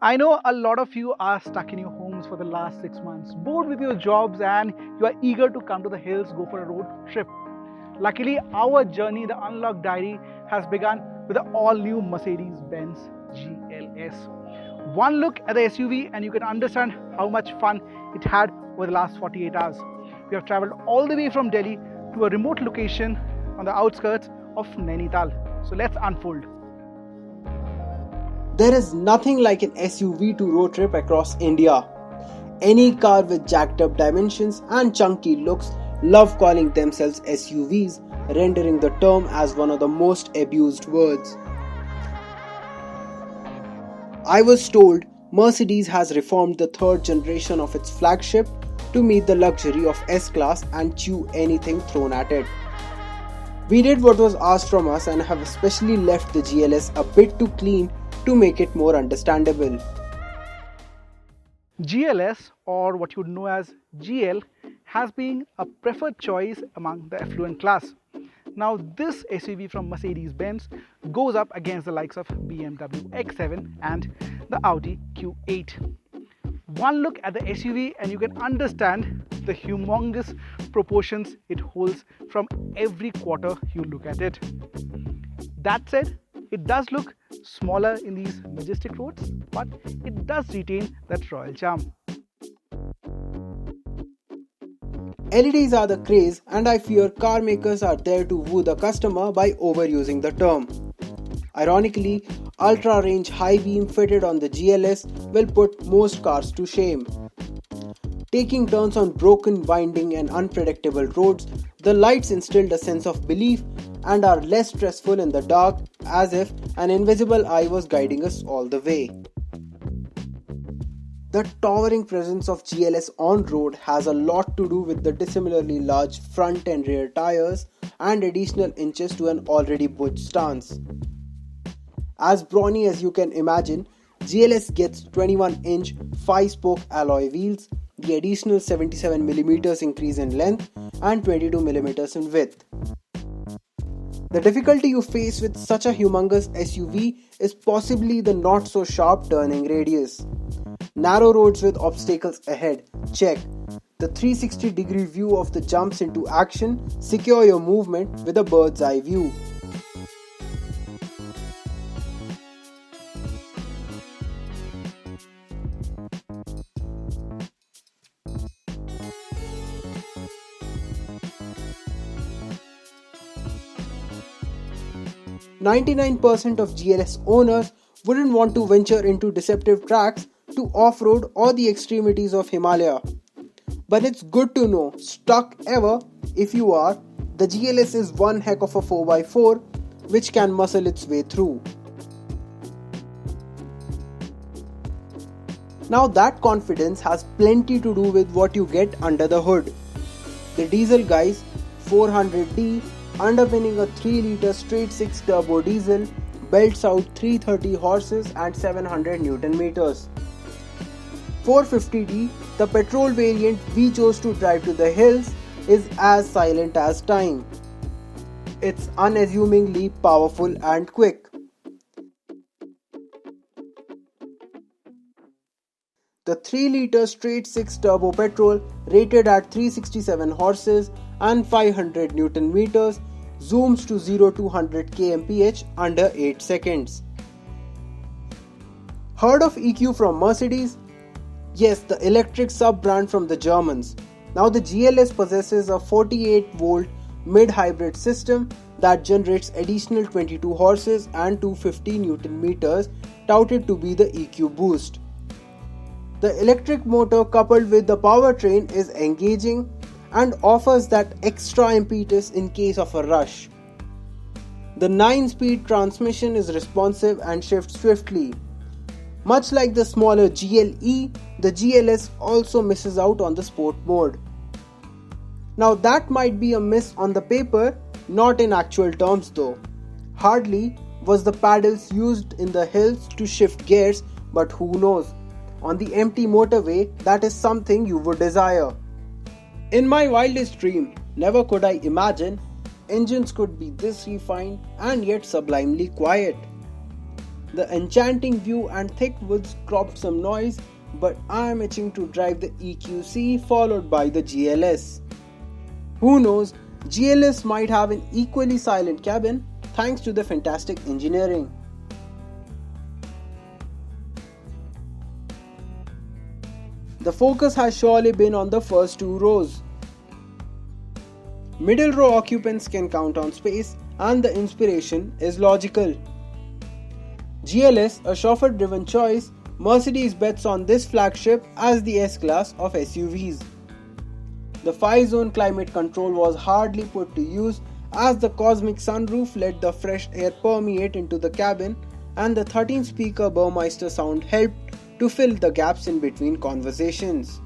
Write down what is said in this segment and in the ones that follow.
I know a lot of you are stuck in your homes for the last 6 months, bored with your jobs, and you are eager to come to the hills, go for a road trip. Luckily, our journey, the Unlocked Diary, has begun with the all new Mercedes-Benz GLS. One look at the SUV, and you can understand how much fun it had over the last 48 hours. We have traveled all the way from Delhi to a remote location on the outskirts of Nainital. So let's unfold. There is nothing like an SUV to road trip across India. Any car with jacked up dimensions and chunky looks love calling themselves SUVs, rendering the term as one of the most abused words. I was told Mercedes has reformed the third generation of its flagship to meet the luxury of S-Class and chew anything thrown at it. We did what was asked from us and have especially left the GLS a bit too clean to make it more understandable. GLS, or what you would know as GL, has been a preferred choice among the affluent class. Now, this SUV from Mercedes-Benz goes up against the likes of BMW X7 and the Audi Q8. One look at the SUV and you can understand the humongous proportions it holds from every quarter you look at it. That said, it does look smaller in these majestic roads, but it does retain that royal charm. LEDs are the craze, and I fear car makers are there to woo the customer by overusing the term. Ironically, ultra range high beam fitted on the GLS will put most cars to shame. Taking turns on broken, winding, and unpredictable roads, the lights instilled a sense of belief and are less stressful in the dark, as if an invisible eye was guiding us all the way. The towering presence of GLS on road has a lot to do with the dissimilarly large front and rear tires and additional inches to an already butch stance. As brawny as you can imagine, GLS gets 21-inch 5-spoke alloy wheels, the additional 77mm increase in length and 22mm in width. The difficulty you face with such a humongous SUV is possibly the not so sharp turning radius. Narrow roads with obstacles ahead, check. The 360-degree view of the jumps into action secure your movement with a bird's eye view. "99% of GLS owners wouldn't want to venture into deceptive tracks to off-road or the extremities of Himalaya. But it's good to know, stuck ever, if you are, the GLS is one heck of a 4x4 which can muscle its way through." Now that confidence has plenty to do with what you get under the hood. The diesel guys, 400D, underpinning a 3-litre straight-six turbo diesel, belts out 330 horses and 700 Newton meters. 450D, the petrol variant we chose to drive to the hills, is as silent as time. It's unassumingly powerful and quick. The 3-litre straight-six turbo petrol, rated at 367 horses and 500 Newton meters, zooms to 0 to 100 kmph under 8 seconds. Heard of EQ from Mercedes? Yes, the electric sub-brand from the Germans. Now the GLS possesses a 48-volt mid-hybrid system that generates additional 22 horses and 250 Newton meters, touted to be the EQ boost. The electric motor coupled with the powertrain is engaging and offers that extra impetus in case of a rush. The 9-speed transmission is responsive and shifts swiftly. Much like the smaller GLE, the GLS also misses out on the sport mode. Now that might be a miss on the paper, not in actual terms though. Hardly was the paddles used in the hills to shift gears but who knows? On the empty motorway, that is something you would desire. In my wildest dream, never could I imagine engines could be this refined and yet sublimely quiet. The enchanting view and thick woods crop some noise, but I am itching to drive the EQC followed by the GLS. Who knows, GLS might have an equally silent cabin thanks to the fantastic engineering. The focus has surely been on the first two rows. Middle row occupants can count on space and the inspiration is logical. GLS, a chauffeur-driven choice, Mercedes bets on this flagship as the S-Class of SUVs. The 5-zone climate control was hardly put to use as the cosmic sunroof let the fresh air permeate into the cabin and the 13-speaker Burmeister sound helped to fill the gaps in between conversations.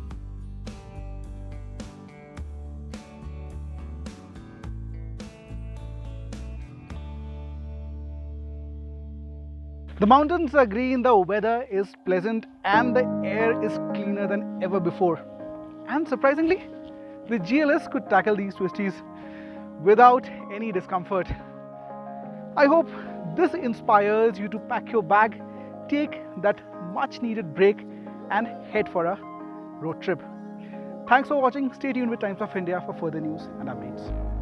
The mountains are green, the weather is pleasant, and the air is cleaner than ever before. And surprisingly, the GLS could tackle these twisties without any discomfort. I hope this inspires you to pack your bag, take that much needed break, and head for a road trip. Thanks for watching. Stay tuned with Times of India for further news and updates.